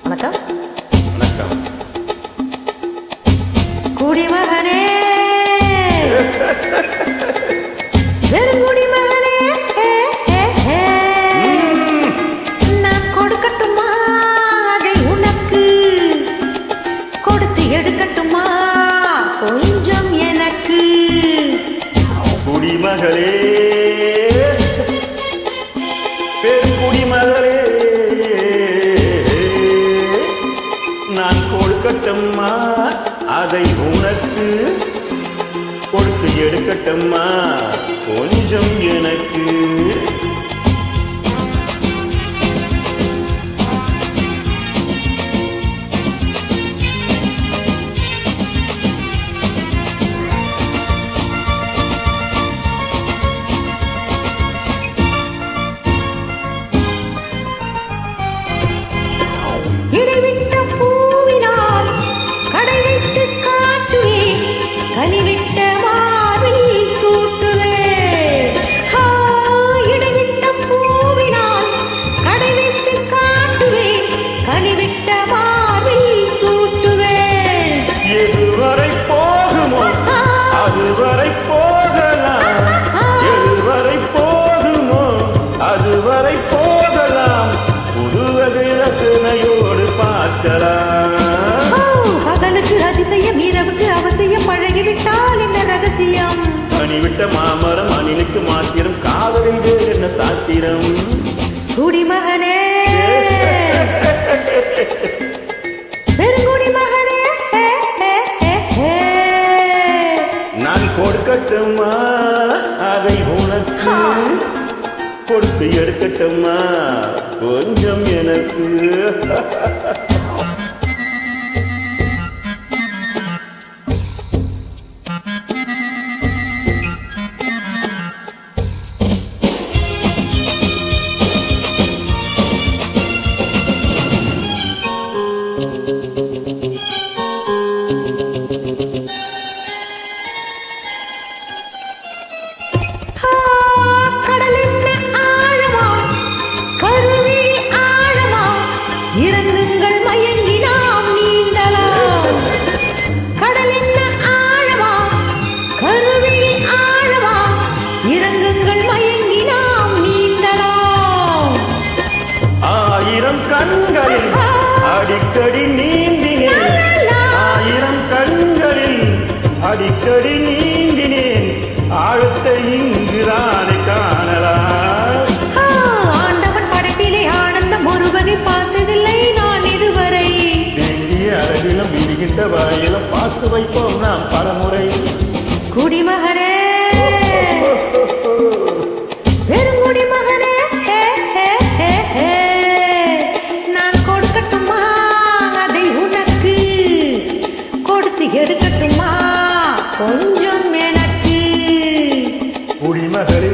வணக்கம். வணக்கம். குடிமகனே வெறும் குடிமகனே, நான் கொடுக்கட்டுமா அதை உனக்கு, கொடுத்து எடுக்கட்டுமா கொஞ்சம் எனக்கு. குடிமகளே பெருங்குடிமகளே, நான் கொடுக்கட்டுமா அதை உனக்கு, கொடுத்து எடுக்கட்டுமா கொஞ்சம் எனக்கு. இடைவிட்ட பூவினால் கடை வைத்து காட்டுவேன், கனிவிட்ட மார்பில் சூட்டுவேன். இடைவிட்ட பூவினால் கடை வைத்து காட்டுவேன், கனிவிட்ட மார்பில் சூட்டுவேன். எதுவரை போகுமோ அதுவரை போகலாம், எதுவரை போகுமோ அதுவரை போகலாம், புதுவகை ரசனையோடு பார்க்கலாம். பகலுக்கு அதிசயம், இரவுக்கு அவசியம், பழகிவிட்டால் என்ன ரகசியம். அணிவிட்ட மாமரம் அணிலுக்கு மாத்திரம், காதலில் வேறு என்ன சாத்திரம். குடிமகனே பெருங்குடிமகனே, நான் கொடுக்கட்டுமா அதை உனக்கு, கொடுத்து எடுக்கட்டுமா கொஞ்சம் எனக்கு. கடல் என்ன ஆழமா, கருவிழி ஆழமா, இறங்குங்கள் மயங்கி நாம் நீந்தலாம். கடல் என்ன ஆழமா, கருவிழி ஆழமா, இறங்குங்கள் மயங்கி நாம் நீந்தலாம். ஆயிரம் கண்களில் அடிக்கடி நீந்தினேன், ஆயிரம் கண்களில் அடிக்கடி நீந்தினேன், ஆழத்தை இங்குதானே காணலாம். ஆண்டவன் படைப்பிலே ஆனந்தம் ஒரு வகை பார்த்ததில்லை நான் இதுவரை. வேண்டிய அளவிலும் விடுகின்ற வரையிலும் பார்த்து வைப்போம் நாம் பலமுறை. குடிமகனே பெருங்குடிமகனே, நான் கொடுக்கட்டுமா அதை உனக்கு, கொடுத்து எடுக்கட்டுமா கொஞ்சம் எனக்கு. குடிமகளே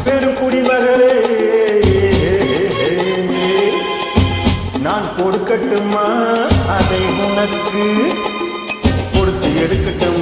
பெருங்குடிமகளே, நான் கொடுக்கட்டுமா அதை உனக்கு, கொடுத்து எடுக்கட்டும்